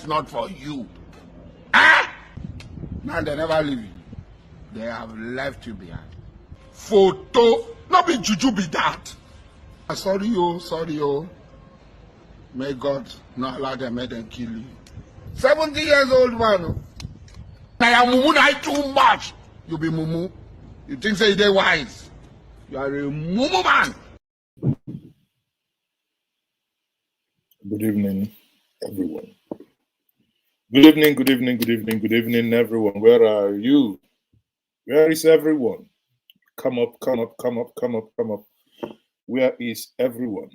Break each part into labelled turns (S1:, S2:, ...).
S1: is not for you. Ah! Now they never leave you. They have left you behind. Photo, not be juju be that. Sorry, oh. May God not allow them, make them kill you. 70 years old man. Oh. Now mumu na too much. You be mumu. You think say they wise. You are a mumu man.
S2: Good evening, everyone. Good evening, everyone. Where are you? Where is everyone? Come up. Where is everyone?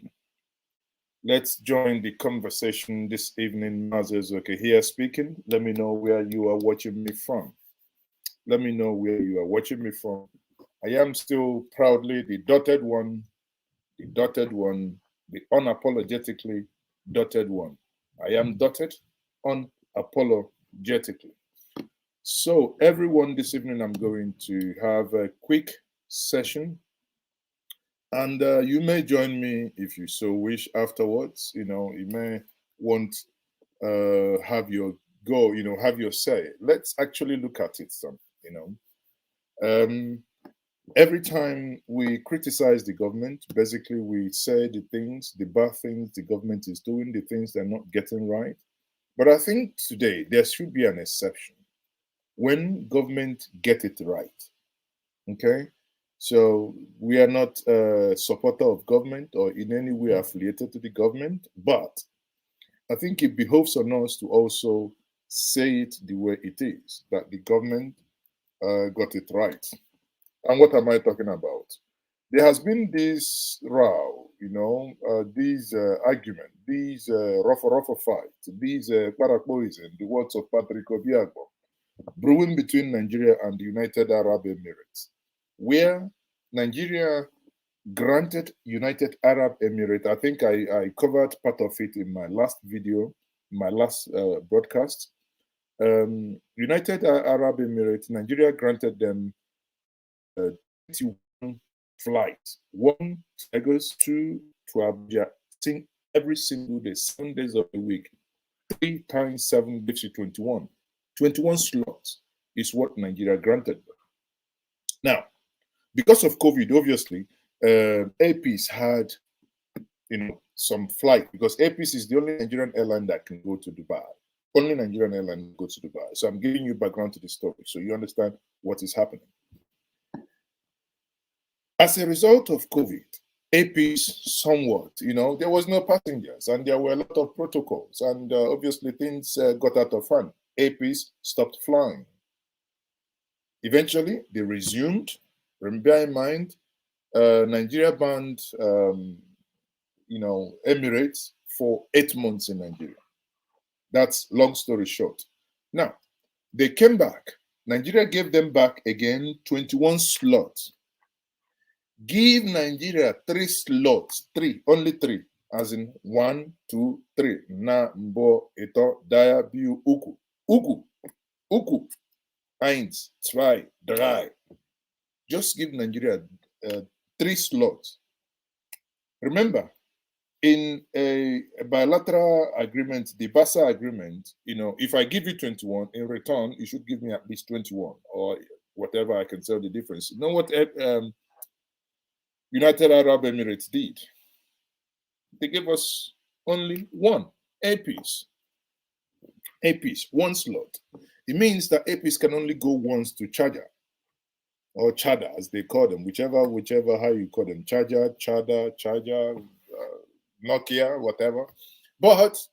S2: Let's join the conversation this evening. Mazes, okay, here speaking. Let me know where you are watching me from. I am still proudly the dotted one, the unapologetically dotted one. I am dotted unapologetically. So everyone, this evening I'm going to have a quick session, and you may join me if you so wish afterwards. You may want have your go, have your say. Let's actually look at it every time we criticize the government, basically we say the bad things the government is doing, the things they're not getting right. But I think today there should be an exception when government get it right. Okay, so we are not a supporter of government or in any way affiliated to the government, but I think it behoves on us to also say it the way it is, that the government got it right. And what am I talking about? There has been this row, these argument, these rough fight, these parapoison, the words of Patrick Obiagbo, brewing between Nigeria and the United Arab Emirates, where Nigeria granted United Arab Emirates, I think I covered part of it in my last video, my last broadcast. United Arab Emirates, Nigeria granted them 21 flights, one to Lagos, two to Abuja, every single day, 7 days of the week, 3 times 7 gives you 21. 21 slots is what Nigeria granted. Now, because of COVID, obviously, APs had, some flight, because APs is the only Nigerian airline that can go to Dubai. Only Nigerian airline go to Dubai. So I'm giving you background to the story so you understand what is happening. As a result of COVID, APs somewhat, there was no passengers and there were a lot of protocols, and obviously things got out of hand. APs stopped flying. Eventually, they resumed. Bear in mind, Nigeria banned, Emirates for 8 months in Nigeria. That's long story short. Now, they came back. Nigeria gave them back again 21 slots. Give Nigeria 3 slots, only 3, as in 1, 2, 3. Na, mbo, eto, daya, biu, uku. Uku. 1, 2, 3. Just give Nigeria 3 slots. Remember, in a bilateral agreement, the BASA agreement, if I give you 21, in return, you should give me at least 21 or whatever I can sell the difference. You know what United Arab Emirates did? They gave us only 1 APs. 1 slot. It means that APs can only go once to Charger, or Chada as they call them, whichever how you call them, Charger, Nokia, whatever. But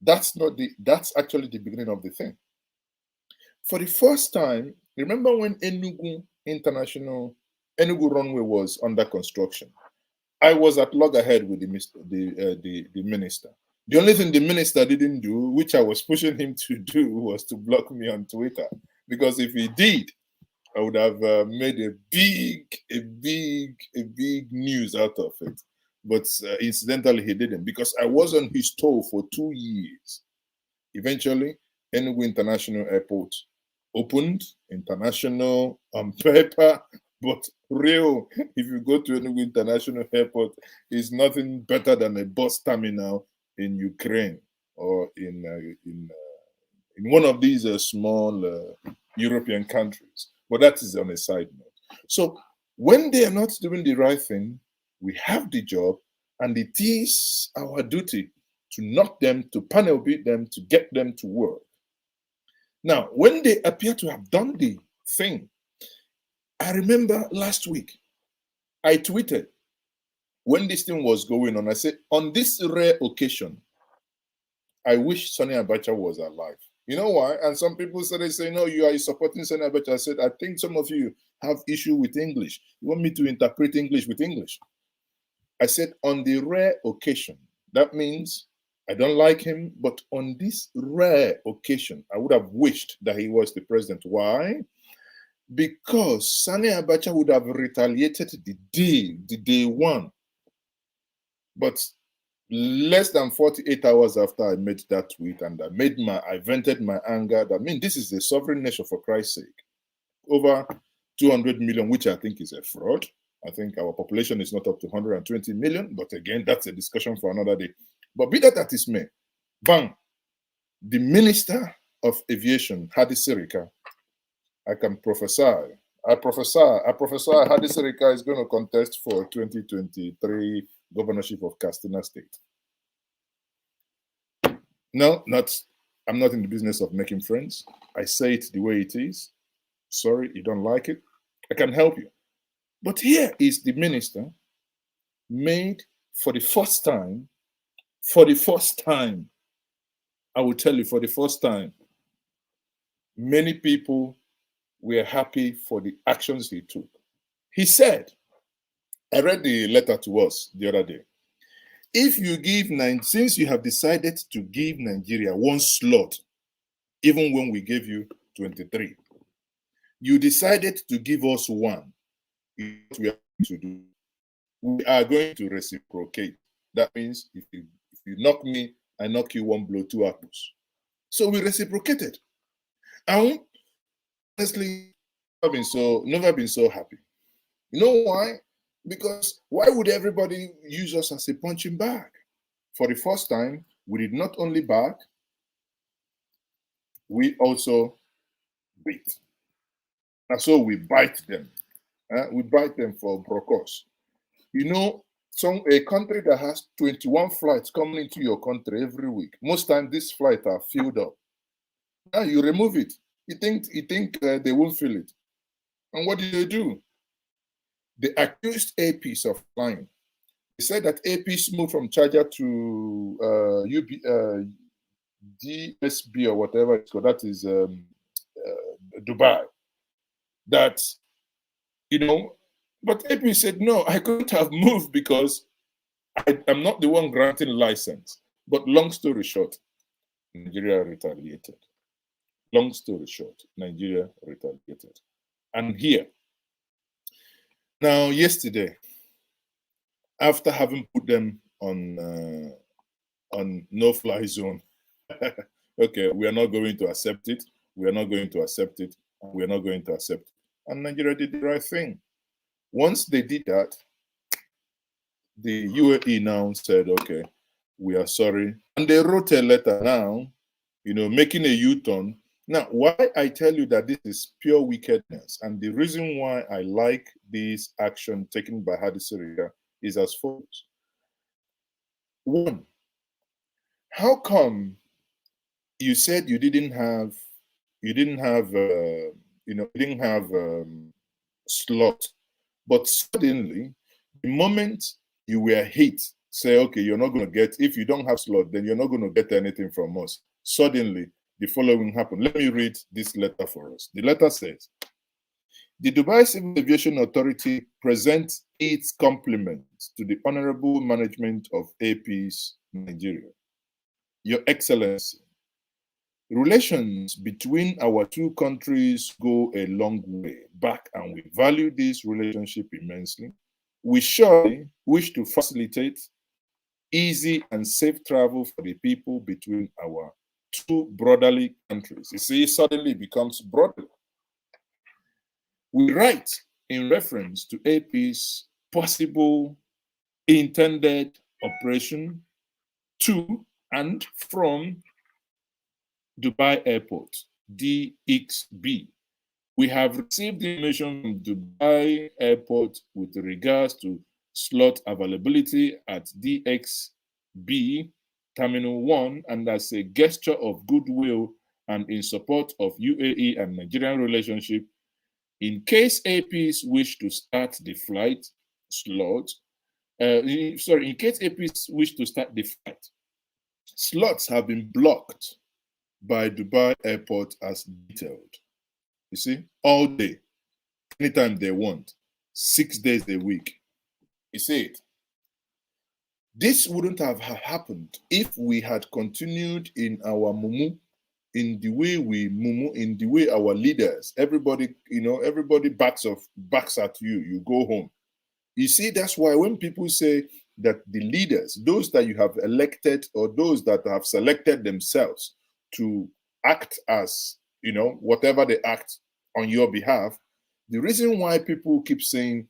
S2: that's actually the beginning of the thing. For the first time, remember when Enugu runway was under construction? I was at loggerhead with the minister. The only thing the minister didn't do, which I was pushing him to do, was to block me on Twitter. Because if he did, I would have made a big news out of it. But incidentally, he didn't, because I was on his toe for 2 years. Eventually, Enugu International Airport opened, international on paper, but real. If you go to Enugu International Airport, it's nothing better than a bus terminal in Ukraine. or in one of these small European countries. But that is on a side note. So when they are not doing the right thing, we have the job, and it is our duty to knock them, to panel beat them, to get them to work. Now, when they appear to have done the thing, I remember last week, I tweeted when this thing was going on, I said, on this rare occasion, I wish Sonny Abacha was alive. You know why? And some people said, they say, no, you are supporting Sonny Abacha. I said, I think some of you have issue with English. You want me to interpret English with English? I said, on the rare occasion, that means I don't like him, but on this rare occasion, I would have wished that he was the president. Why? Because Sani Abacha would have retaliated the day one. But less than 48 hours after I made that tweet and I vented my anger, that means this is a sovereign nation, for Christ's sake. Over 200 million, which I think is a fraud. I think our population is not up to 120 million, but again, that's a discussion for another day. But be that as it may, bang, the Minister of Aviation, Hadi Sirika, I can prophesy. I prophesy Hadi Sirika is going to contest for 2023 governorship of Katsina State. No, I'm not in the business of making friends. I say it the way it is. Sorry, you don't like it. I can help you. But here is the minister made for the first time, I will tell you, for the first time, many people were happy for the actions he took. He said, I read the letter to us the other day. If you give, since you have decided to give Nigeria one slot, even when we gave you 23, you decided to give us one. What we are going to do, we are going to reciprocate. That means if you knock me, I knock you one blow, two apples. So we reciprocated. And honestly, never been so happy. You know why? Because why would everybody use us as a punching bag? For the first time, we did not only bag, we also beat. And so we bite them. We bite them for brokos. You know, a country that has 21 flights coming into your country every week, most times these flights are filled up. Now you remove it. You think they won't feel it. And what do? They accused APs of lying. They said that APs moved from Charger to DSB or whatever it's called. That is Dubai. That, but AP said, no, I couldn't have moved because I'm not the one granting license. But long story short, Nigeria retaliated. Long story short, Nigeria retaliated. And here, now yesterday, after having put them on no-fly zone, okay, we are not going to accept it. We are not going to accept it. We are not going to accept it. And Nigeria did the right thing. Once they did that, the UAE now said, okay, we are sorry. And they wrote a letter now, making a U-turn. Now, why I tell you that this is pure wickedness, and the reason why I like this action taken by Hadi Sirika is as follows. One, how come you said you didn't have slot, but suddenly, the moment you were hit, say, okay, you're not going to get, if you don't have slot, then you're not going to get anything from us. Suddenly, the following happened. Let me read this letter for us. The letter says, the Dubai Civil Aviation Authority presents its compliments to the Honorable Management of AP's Nigeria. Your Excellency, relations between our two countries go a long way back, and we value this relationship immensely. We surely wish to facilitate easy and safe travel for the people between our two brotherly countries. You see, suddenly becomes brotherly. We write in reference to AP's possible intended operation to and from Dubai Airport, DXB. We have received information from Dubai Airport with regards to slot availability at DXB Terminal 1, and as a gesture of goodwill and in support of UAE and Nigerian relationship, in case APs wish to start the flight slot, in case APs wish to start the flight, slots have been blocked by Dubai Airport as detailed. You see, all day, anytime they want, 6 days a week. You see it. This wouldn't have happened if we had continued in our mumu, in the way we mumu, in the way our leaders, everybody, everybody backs at you, you go home. You see, that's why when people say that the leaders, those that you have elected or those that have selected themselves to act as, whatever they act on your behalf, the reason why people keep saying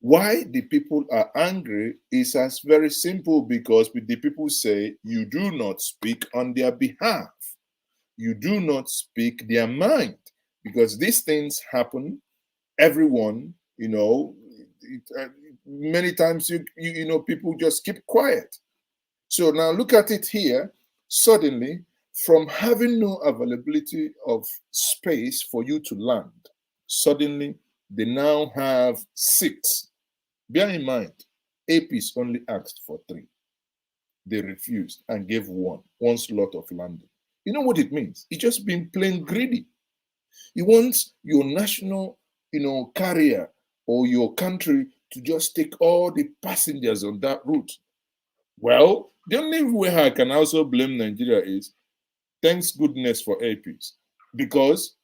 S2: why the people are angry is as very simple, because the people say you do not speak on their behalf. You do not speak their mind, because these things happen. Everyone, many times people just keep quiet. So now look at it here. Suddenly, from having no availability of space for you to land, suddenly they now have 6. Bear in mind, APs only asked for 3. They refused and gave one slot of landing. You know what it means? It's just being plain greedy. You want your national, carrier or your country to just take all the passengers on that route. Well, the only way I can also blame Nigeria is, thanks goodness for APs, because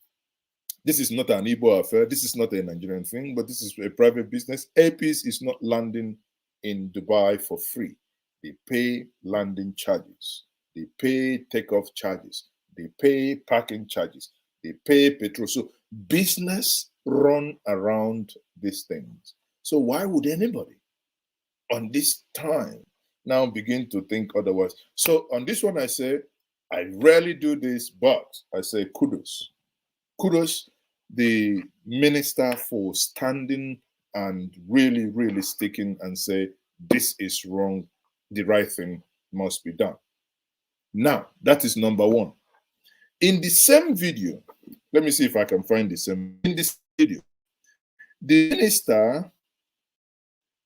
S2: this is not an Igbo affair. This is not a Nigerian thing, but this is a private business. APs is not landing in Dubai for free. They pay landing charges. They pay takeoff charges. They pay parking charges. They pay petrol. So business run around these things. So why would anybody on this time now begin to think otherwise? So on this one, I say, I rarely do this, but I say kudos. Kudos the minister for standing and really, really sticking and say, this is wrong, the right thing must be done. Now, that is number one. In the same video, let me see if I can find the same. In this video, the minister,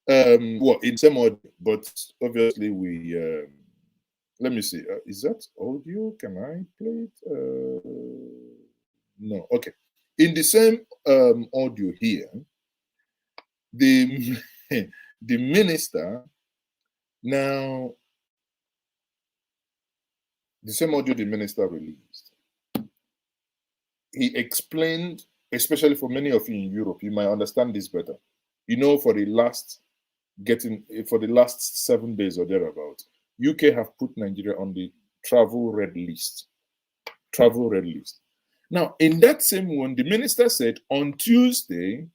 S2: in the same audio, but obviously we, let me see, is that audio? Can I play it? No, okay. In the same audio here, the the minister now, the same audio the minister released, he explained, especially for many of you in Europe, you might understand this better. For the last 7 days or thereabout, UK have put Nigeria on the travel red list. Travel red list. Now, in that same one, the minister said on Tuesday,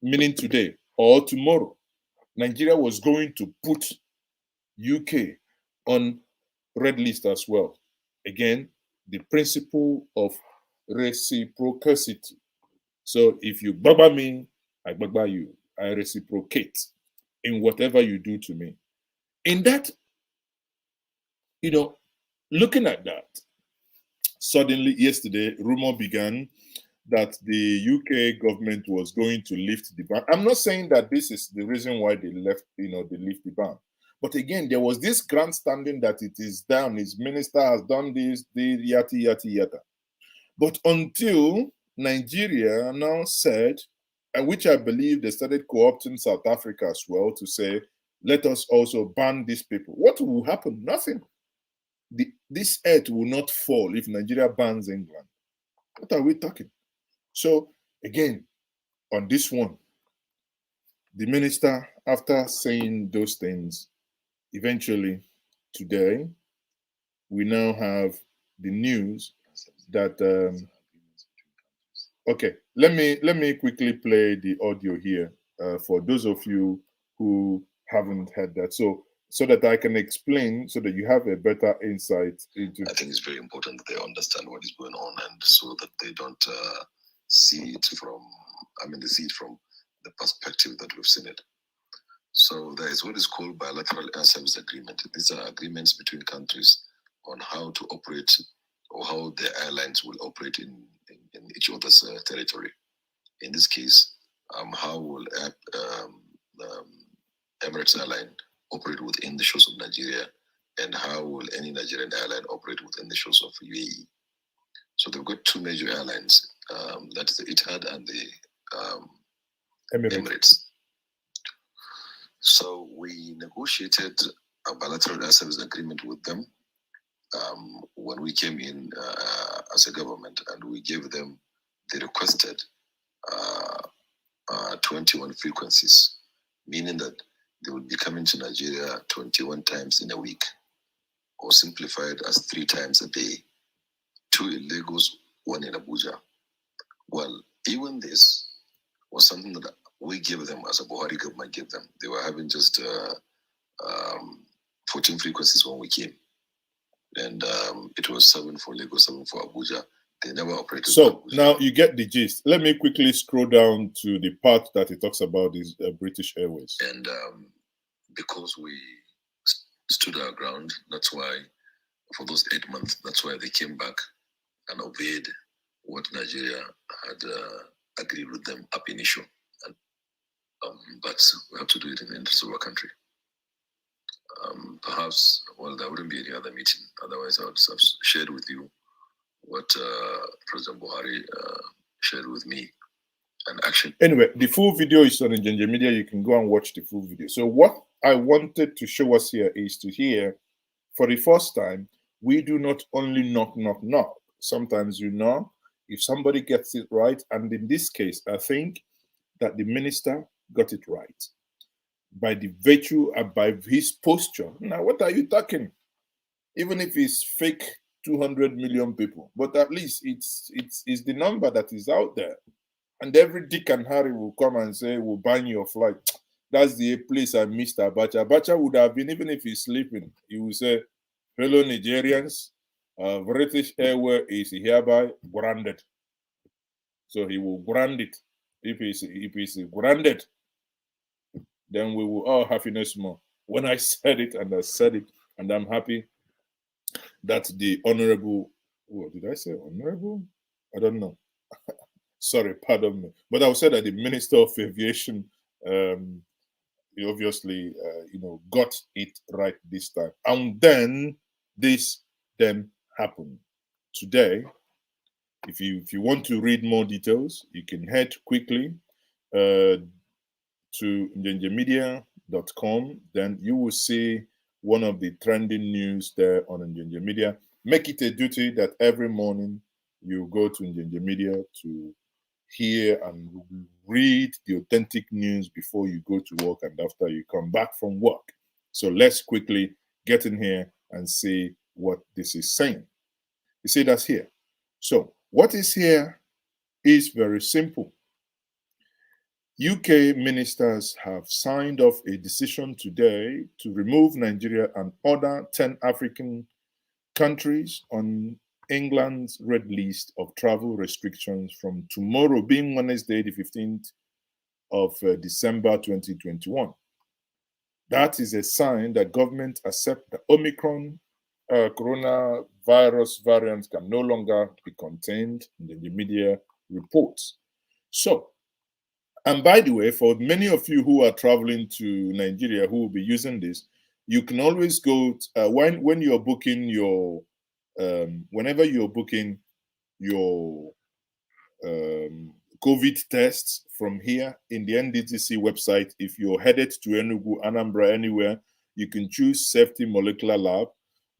S2: meaning today or tomorrow, Nigeria was going to put UK on red list as well. Again, the principle of reciprocity. So if you baba me, I baba you. I reciprocate in whatever you do to me. In that, looking at that, suddenly yesterday, rumor began that the UK government was going to lift the ban. I'm not saying that this is the reason why they lift the ban. But again, there was this grandstanding that it is done, his minister has done this, yata. But until Nigeria now said, and which I believe they started co-opting South Africa as well to say, let us also ban these people. What will happen? Nothing. This earth will not fall if Nigeria bans England. What are we talking? So again, on this one, the minister, after saying those things, eventually today, we now have the news that okay, let me quickly play the audio here for those of you who haven't heard that. So so that I can explain, so that you have a better insight into.
S3: I think it's very important that they understand what is going on, and so that they don't see it from, they see it from the perspective that we've seen it. So there is what is called bilateral air service agreement. These are agreements between countries on how to operate, or how the airlines will operate in each other's territory. In this case, how will Emirates Airline operate within the shores of Nigeria, and how will any Nigerian airline operate within the shores of UAE? So they've got two major airlines, that is the Etihad and the Emirates. So we negotiated a bilateral air service agreement with them when we came in as a government, and we gave them the requested 21 frequencies, meaning that they would be coming to Nigeria 21 times in a week, or simplified as 3 times a day, 2 in Lagos, 1 in Abuja. Well, even this was something that we gave them as a Buhari government gave them. They were having just 14 frequencies when we came. And it was 7 for Lagos, 7 for Abuja. They never operated.
S2: So now you get the gist. Let me quickly scroll down to the part that it talks about is British Airways.
S3: And because we stood our ground, that's why for those 8 months, that's why they came back and obeyed what Nigeria had agreed with them up initial. And, but we have to do it in the interest of our country. Perhaps, well, there wouldn't be any other meeting. Otherwise, I would have shared with you what President Buhari shared with me. And actually,
S2: anyway, the full video is on Njenje Media. You can go and watch the full video. So what I wanted to show us here is to hear, for the first time, we do not only knock, knock, knock. Sometimes you knock. If somebody gets it right, and in this case, I think that the minister got it right by the virtue and by his posture. Now, what are you talking? Even if it's fake 200 million people, but at least it's the number that is out there. And every Dick and Harry will come and say, we'll buy your flight. That's the place I missed Abacha. Abacha would have been, even if he's sleeping, he will say, fellow Nigerians, British Airways is hereby branded. So he will brand it. If he's branded, then we will all happiness more. When I said it, and I said it, and I'm happy that the honorable, what did I say? Honorable? I don't know. Sorry, pardon me. But I would say that the Minister of Aviation, he obviously, got it right this time. And then this then happened. Today, if you want to read more details, you can head quickly to njenjemedia.com. Then you will see one of the trending news there on Njenje Media. Make it a duty that every morning you go to Njenje Media to hear and read the authentic news before you go to work and after you come back from work. So let's quickly get in here and see what this is saying. You see, that's here. So what is here is very simple. UK ministers have signed off a decision today to remove Nigeria and other 10 African countries on England's red list of travel restrictions from tomorrow, being Wednesday, the 15th of December 2021. That is a sign that government accept that Omicron coronavirus variants can no longer be contained in the media reports. So, and by the way, for many of you who are traveling to Nigeria who will be using this, you can always go when you're booking your whenever you're booking your COVID tests from here in the NDTC website, if you're headed to Enugu, Anambra, anywhere, you can choose Safety Molecular Lab.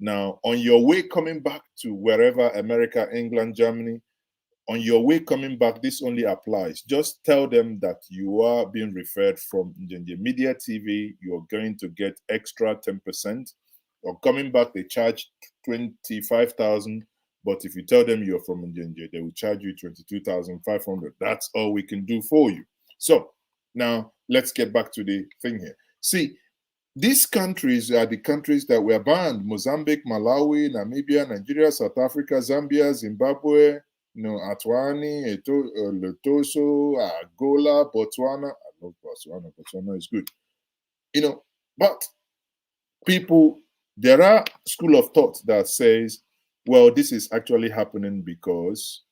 S2: Now, on your way coming back to wherever, America, England, Germany, on your way coming back, this only applies. Just tell them that you are being referred from Njenje Media TV. You're going to get extra 10%. Or coming back, they charge 25,000. But if you tell them you're from Njenje, they will charge you 22,500. That's all we can do for you. So now let's get back to the thing here. See, These countries are the countries that were banned: Mozambique, Malawi, Namibia, Nigeria, South Africa, Zambia, Zimbabwe, Atwani, Lesotho, Angola, Botswana. I love Botswana. Botswana is good. But there are school of thought that says, well, this is actually happening because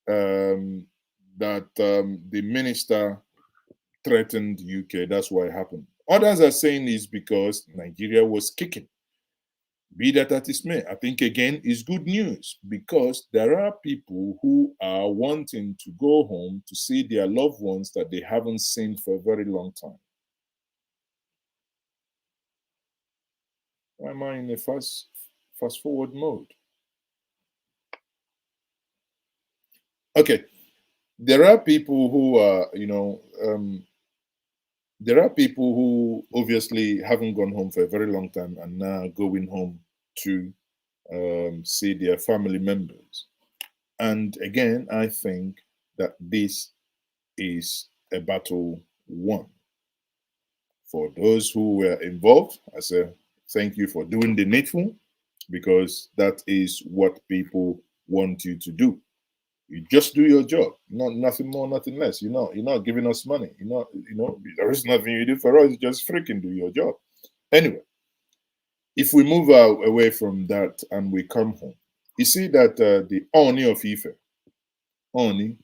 S2: the minister threatened UK. That's why it happened. Others are saying it's because Nigeria was kicking. Be that as it may, I think again is good news, because there are people who are wanting to go home to see their loved ones that they haven't seen for a very long time. Why am I in a fast forward mode? Okay, there are people who are, there are people who obviously haven't gone home for a very long time and now going home to see their family members. And again, I think that this is a battle won. For those who were involved, I say thank you for doing the needful, because that is what people want you to do. You just do your job, nothing more, nothing less. You're not giving us money. There is nothing you do for us. You just freaking do your job. Anyway, if we move away from that and we come home, you see that the Oni of Ife, Oni,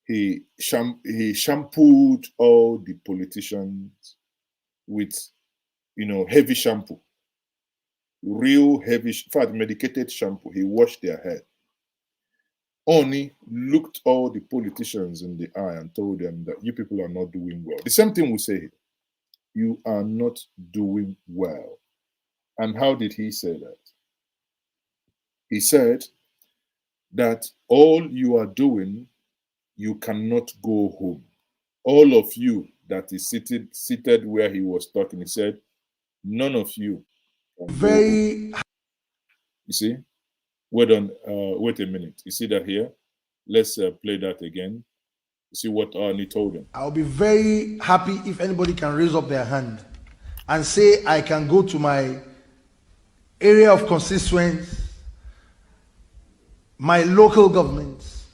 S2: he shampooed all the politicians with, heavy shampoo, real heavy, in fact, medicated shampoo. He washed their head. Oni looked all the politicians in the eye and told them that you people are not doing well. The same thing we say here. You are not doing well. And how did he say that? He said that all you are doing, you cannot go home. All of you that is seated where he was talking, he said, none of you can go home. You see? Wait a minute. You see that here? Let's play that again. See what Arnie told him.
S4: I'll be very happy if anybody can raise up their hand and say, I can go to my area of constituents, my local governments,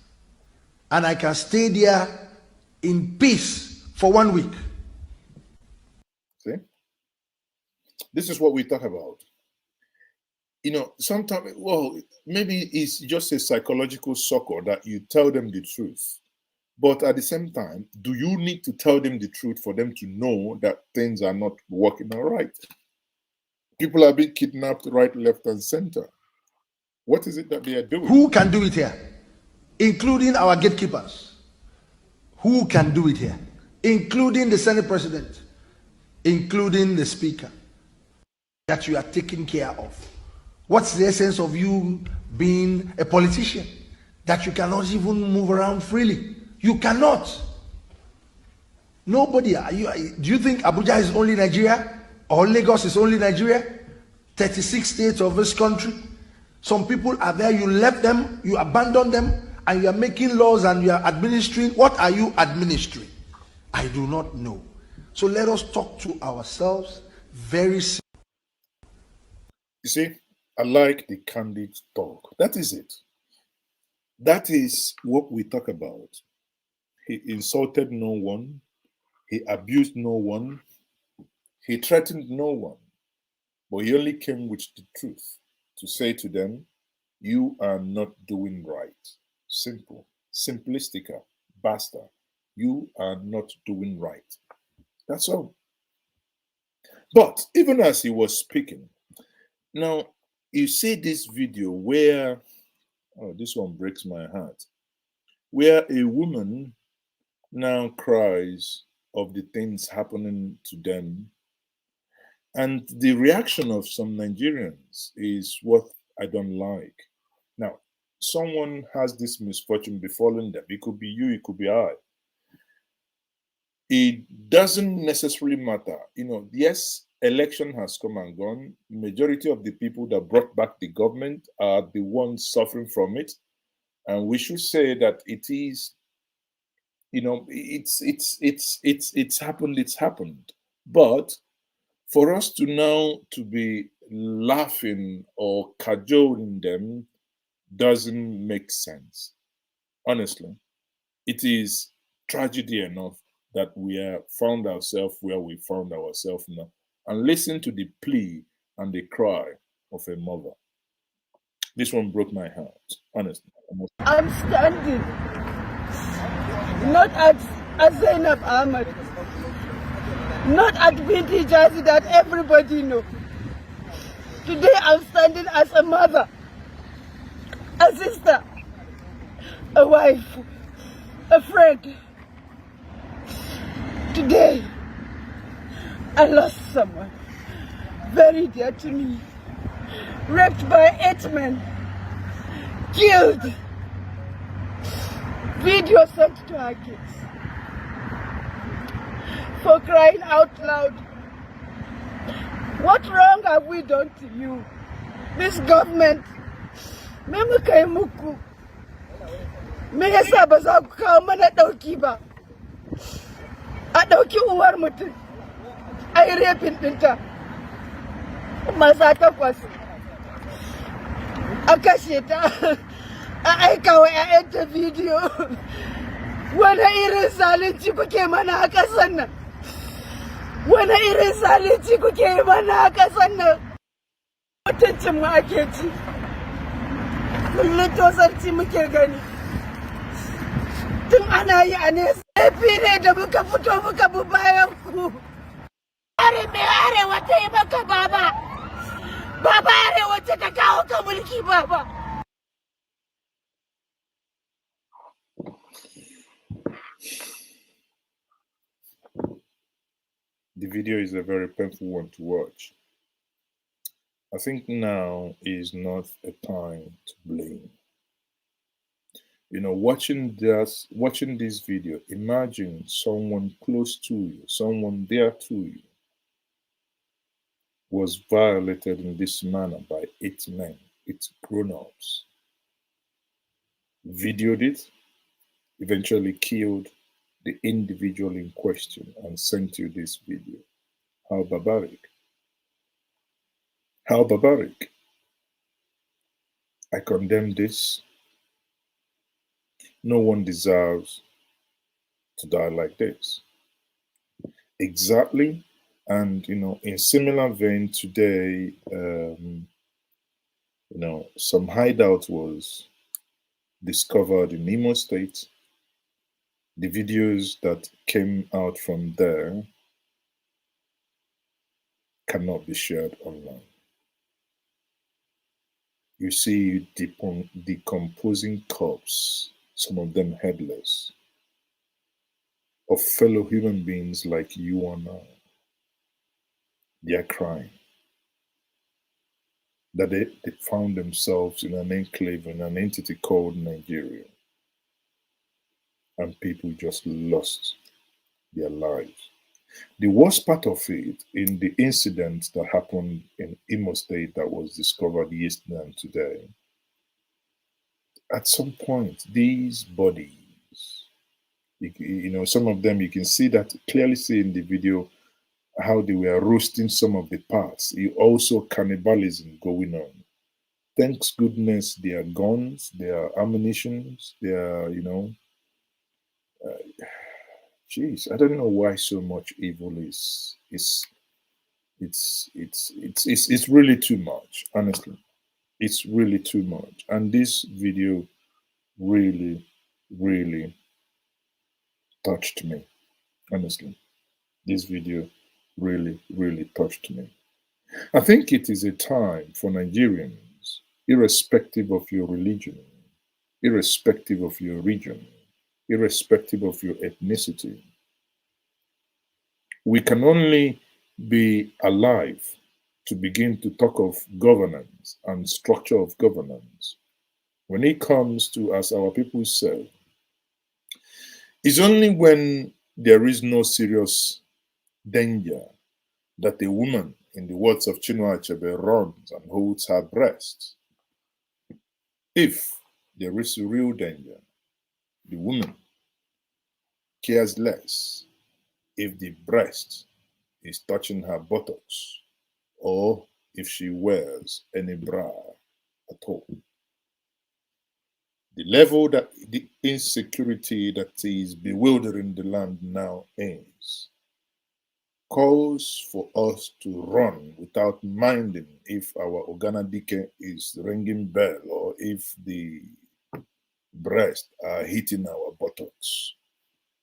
S4: and I can stay there in peace for 1 week.
S2: See? This is what we talk about. Sometimes, well, maybe it's just a psychological sucker that you tell them the truth. But at the same time, do you need to tell them the truth for them to know that things are not working all right? People are being kidnapped right, left, and center. What is it that they are doing?
S4: Who can do it here? Including our gatekeepers. Who can do it here? Including the Senate President, including the Speaker, that you are taking care of. What's the essence of you being a politician? That you cannot even move around freely. You cannot. Nobody. Do you think Abuja is only Nigeria? Or Lagos is only Nigeria? 36 states of this country. Some people are there, you left them, you abandoned them, and you are making laws and you are administering. What are you administering? I do not know. So let us talk to ourselves very seriously.
S2: You see, I like the candid talk. That is it. That is what we talk about. He insulted no one. He abused no one. He threatened no one. But he only came with the truth to say to them, you are not doing right. Simple. Simplistica. Basta. You are not doing right. That's all. But even as he was speaking, now you see this video where, oh, this one breaks my heart, where a woman now cries of the things happening to them. And the reaction of some Nigerians is what I don't like. Now, someone has this misfortune befalling them. It could be you, it could be I. It doesn't necessarily matter. Yes, election has come and gone. Majority of the people that brought back the government are the ones suffering from it. And we should say that it is, it's happened, But For us to now to be laughing or cajoling them doesn't make sense. Honestly, it is tragedy enough that we have found ourselves where we found ourselves now. And listen to the plea and the cry of a mother. This one broke my heart, honestly.
S5: I'm standing, not at Zainab Ahmed, not at Binti Jazi that everybody knows. Today I'm standing as a mother, a sister, a wife, a friend. Today, I lost someone very dear to me, raped by 8 men, killed, video sent to our kids. For crying out loud, what wrong have we done to you? This government, me muka yi muku, me yasa ba za ku kawo mana ɗauki ba? A ɗauki uwar mutum, a yi rafin ɗinta, maza 8, a kashe ta, a aika wa 'ya'yanta bidiyo. Wani irin zalunci kuke mana a ƙasar nan? Wani irin zalunci kuke mana a ƙasar nan? Mutuncin mu ake ci, kullum tozarci muke gani. Tun ana yi a nesa, laifi ne da muka fito muka bi bayan ku. Are me arewa ta yi maka baba? Baba arewa ce ta kawo ka mulki baba.
S2: The video is a very painful one to watch. I think now is not a time to blame. You know, watching this video, imagine someone close to you, someone dear to you, was violated in this manner by 8 men, 8 grown-ups, videoed it, eventually killed the individual in question and sent you this video. How barbaric. How barbaric. I condemn this. No one deserves to die like this. Exactly. And, you know, in similar vein today, you know, some hideout was discovered in Imo State. The videos that came out from there cannot be shared online. You see decomposing corpses, some of them headless, of fellow human beings like you and I. They are crying that they found themselves in an enclave, in an entity called Nigeria, and people just lost their lives. The worst part of it, in the incident that happened in Imo State that was discovered yesterday and today, at some point, these bodies, you know, some of them, you can see that, clearly see in the video how they were roasting some of the parts. Also cannibalism going on. Thanks goodness, their guns, their ammunitions, their, you know, jeez, I don't know why so much evil is it's really too much. Honestly, it's really too much. And this video really, really touched me. Honestly, this video really, really touched me. I think it is a time for Nigerians, irrespective of your religion, irrespective of your region, irrespective of your ethnicity. We can only be alive to begin to talk of governance and structure of governance. When it comes to, as our people say, it's only when there is no serious danger that a woman, in the words of Chinua Achebe, runs and holds her breast. If there is a real danger, the woman cares less if the breast is touching her buttocks or if she wears any bra at all. The level that the insecurity that is bewildering the land now is calls for us to run without minding if our Oganadike is ringing bell or if the breasts are hitting our buttocks.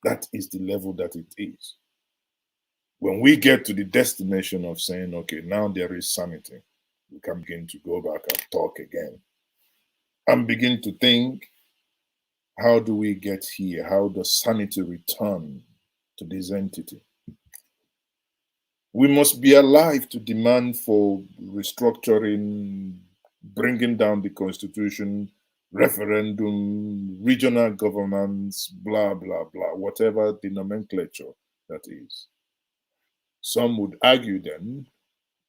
S2: That is the level that it is. When we get to the destination of saying, okay, now there is sanity, we can begin to go back and talk again and begin to think, how do we get here? How does sanity return to this entity? We must be alive to demand for restructuring, bringing down the constitution, referendum, regional governments, blah, blah, blah, whatever the nomenclature that is. Some would argue then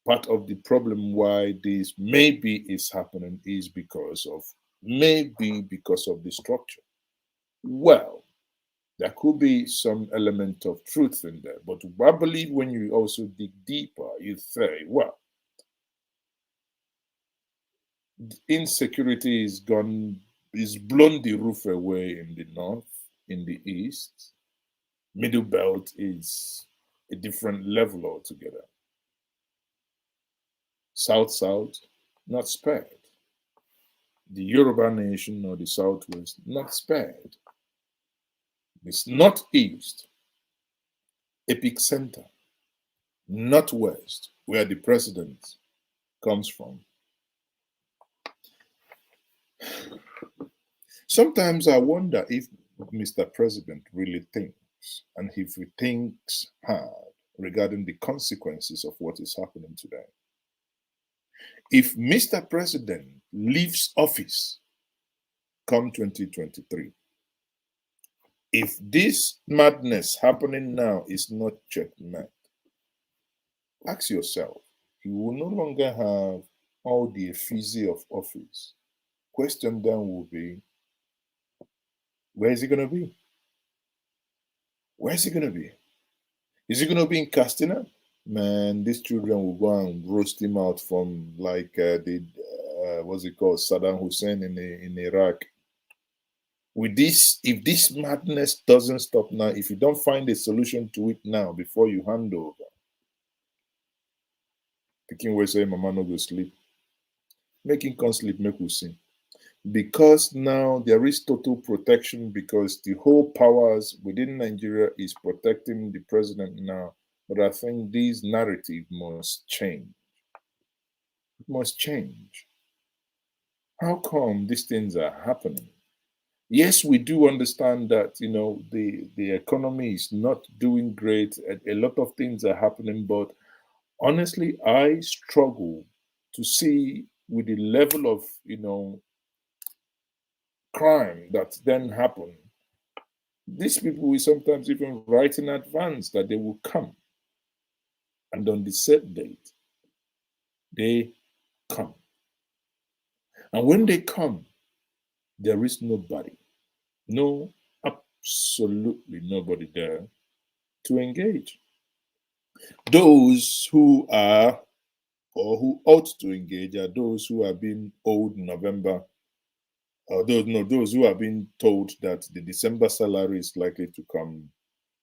S2: part of the problem why this maybe is happening is because of the structure. Well, there could be some element of truth in there, but I believe when you also dig deeper, you say, well, insecurity is blown the roof away in the north, in the east. Middle belt is a different level altogether. South, not spared. The Yoruba nation or the Southwest, not spared. This northeast, epic center, northwest, where the president comes from. Sometimes I wonder if Mr. President really thinks, and if he thinks hard regarding the consequences of what is happening today. If Mr. President leaves office come 2023, if this madness happening now is not checkmate, ask yourself, he will no longer have all the effigy of office. Question then will be, where is he going to be? Where is he going to be? Is he going to be in Castina? Man, these children will go and roast him out from like what's it called, Saddam Hussein in Iraq. With this, if this madness doesn't stop now, if you don't find a solution to it now before you hand over, Pikin will say, Mama no go sleep. Making can sleep, make we sing. Because now there is total protection because the whole powers within Nigeria is protecting the president now. But I think this narrative must change. It must change. How come these things are happening? Yes, we do understand that, you know, the economy is not doing great. A lot of things are happening, but honestly, I struggle to see with the level of, you know, crime that then happen. These people will sometimes even write in advance that they will come. And on the set date, they come. And when they come, there is nobody. No, absolutely nobody there to engage. Those who are or who ought to engage are those who have been owed November, or those who have been told that the December salary is likely to come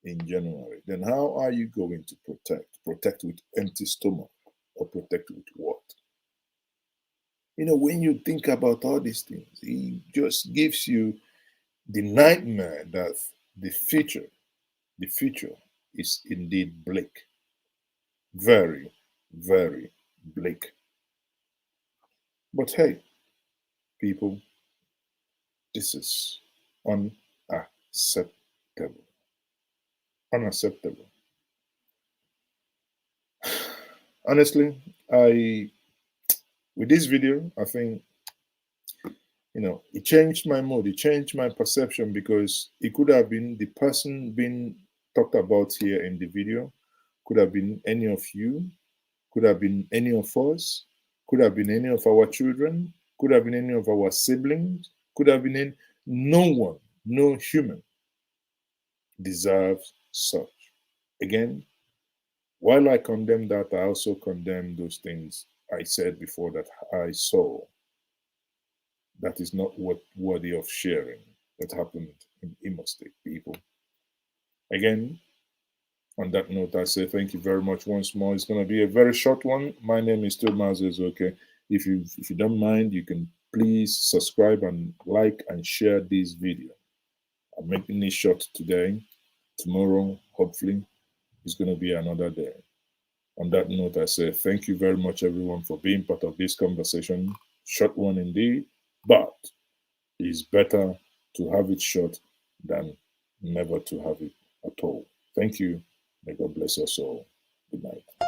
S2: in January. Then how are you going to protect? Protect with empty stomach or protect with what? You know, when you think about all these things, it just gives you the nightmare that the future is indeed bleak. Very, very bleak. But hey, people, this is unacceptable. Unacceptable. Honestly, with this video, I think, you know, it changed my mood, it changed my perception, because it could have been the person being talked about here in the video, could have been any of you, could have been any of us, could have been any of our children, could have been any of our siblings, could have been no one, no human deserves such. Again, While I condemn that, I also condemn those things I said before that I saw. That is not worthy of sharing that happened in Imo State, people. Again, on that note, I say thank you very much once more. It's going to be a very short one. My name is Thomas Ezoke. If you don't mind, you can please subscribe and like and share this video. I'm making it short today. Tomorrow, hopefully, is going to be another day. On that note, I say thank you very much, everyone, for being part of this conversation. Short one indeed, but it's better to have it short than never to have it at all. Thank you. May God bless us all. Good night.